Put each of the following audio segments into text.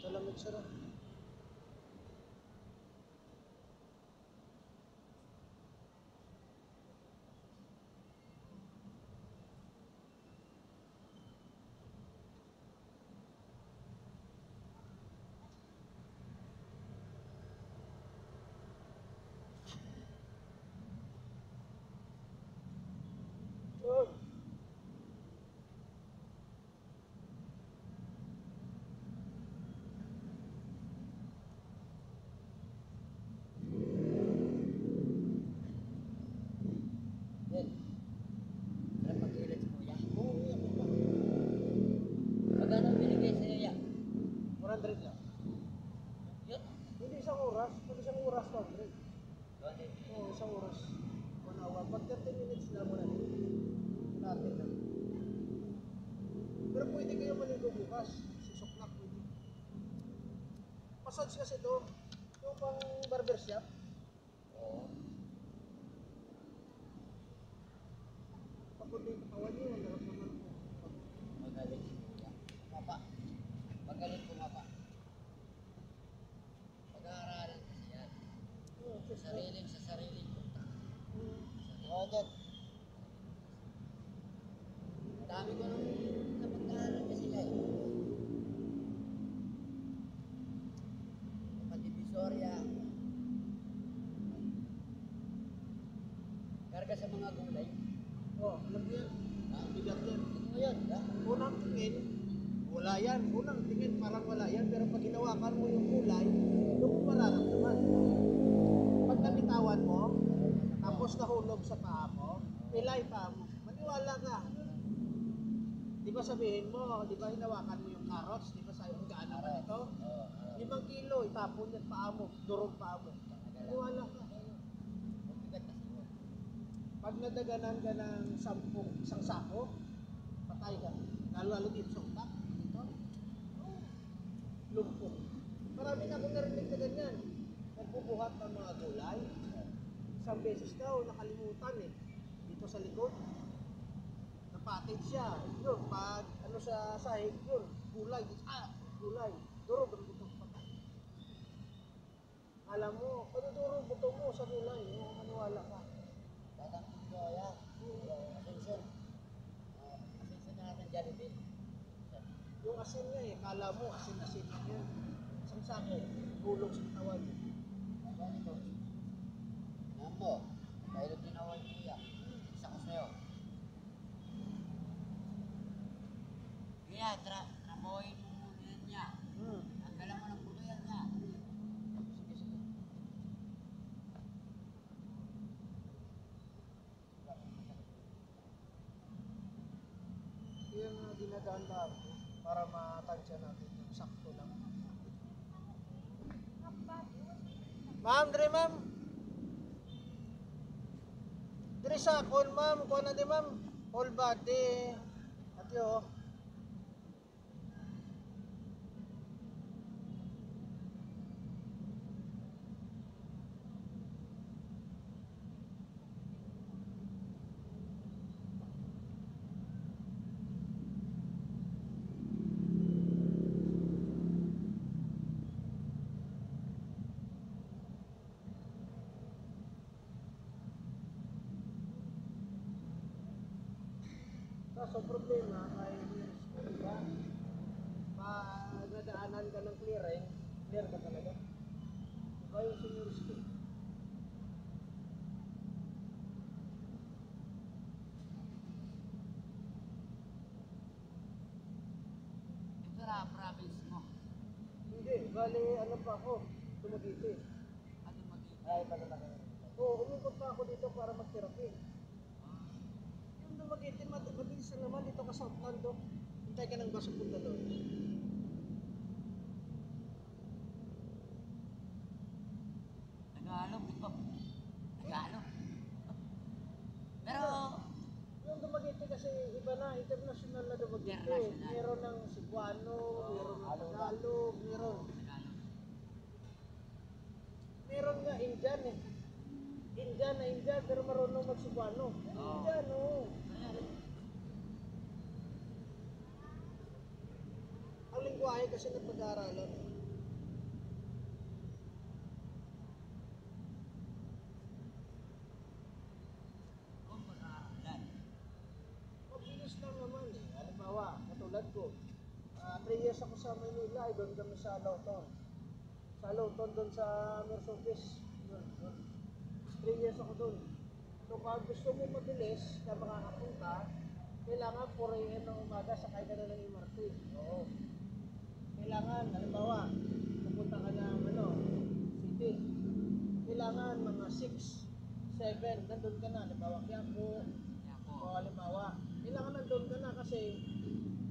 Talamig siya na. Yan. Alam mag-ilan si Kuya. Oo, yan pa. Magkano binigay sa'yo yan? 100 lang. Yun. Hindi isang oras. Pag isang oras, 100. Bakit? Oo, isang oras. 1 hour. Pag 30 minutes lang mo na din. Natin lang. Pero pwede kayo maligo bukas. Susuklak pwede. Massage kasi ito. Yung pang barbershop. Oo. Papundi katawan nyo. Lahat naman po. Magaling si Kuya. Kumapa. Magaling kumapa. Pag-aaralan kasi yan. Oo, Sa sariling punta. Oo, dyan. Dami ko nung napag-aaral kasi sila eh. Kapatid Visoria. Karga sa mga gulay. Oo, alam mo yan. Bigat yan. Ito yun, ha? Unang tingin, wala yan. Unang tingin, parang wala yan. Pero pag hinawakan mo yung kulay, doon mo mararamdaman. Pag nabitawan mo, tapos nahulog sa paa mo, pilay paa mo, maniwala ka. Di ba sabihin mo, di ba hinawakan mo yung carrots, di ba sa'yo, ang gaan naman ito? 5 kilo, itapon yan paa mo, durog paa mo. Maniwala ka. Mabigat kasi yun. Pag nadaganan ka ng 10, isang sako, patay ka. Lalo dito sa utak, dito. Lumpok. Marami na akong narinig na ganyan. Nagbubuhat ng mga gulay. Isang beses daw, nakalimutan eh. Dito sa likod. Napatid siya. Yun, pag ano sa sahig yun, gulay. Gulay. Durog ang butong patay. Alam mo, durog butong mo sa gulay. Maniwala ka. Tatangkin ko yan. Ascension. Ascension na natin Jollibee. Yung asin niya eh, kala mo asin-asin lang yan. Isang sako, gulong sa katawan. Ano ito? Alam mo, dahil ginawa ni Kuya, isa ko sa'yo. Kuya, tramoyin mo muna yan niya. Ang galang mo ng puto yan niya. Sige, sige. Yan ang dinadaan-daan ko para matansya natin yung sakto lang. Ma'am, dire ma'am. Dire sa call ma'am, kuha na di ma'am. Whole body. At yo. Kaso problema ay diba? Pag nadaanan ka ng clearing, clear ka talaga. Diba yung senior school? Ito na, province mo. Hindi, bali ano pa ako, Dumaguete. Ano mag-ibig? Ay, pala. Oo, umikot pa ako dito para mag-therapy. Yung Dumaguete, mabilis lang naman dito ka sa Outland. Hintay ka ng bus punta doon. Tagalog, di ba? Tagalog. Pero, Yung Dumaguete kasi iba na, international na Dumaguete. International. Meron ng Cebuano, meron ng Halo na. Tagalog, meron. Tagalog. Meron nga Indian eh. Indian na Indian, pero marunong mag-Cebuano. Indian, oo. Ang lingwahe kasi na pag-aaralan. 3 years ako sa Manila, ay doon kami sa Lawton. Sa Lawton, doon sa Mercedes. 3 years ako doon. So pag gusto mo mabilis na makakapunta, kailangan 4 a.m. ng umaga sakay ka na ng MRT. Oo. Kailangan, halimbawa, pupunta ka ng city. Kailangan mga 6, 7, nandun ka na. Halimbawa, Quiapo, o halimbawa, kailangan nandun ka na kasi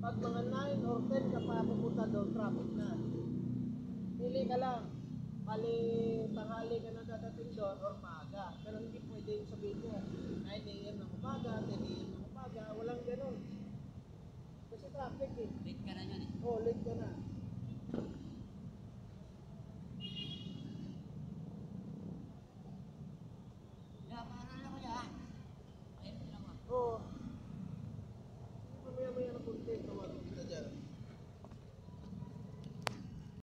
pag mga 9 or 10 ka pa pupunta doon, traffic na. Pili ka lang. Bali, tanghali ka na dadating doon or maaga. Pero hindi pwede yung sabihin mo, 9 a.m. ng umaga, 10 a.m. ng umaga, walang ganun. Kasi traffic eh. Late ka na yun eh. Oh, late ka na.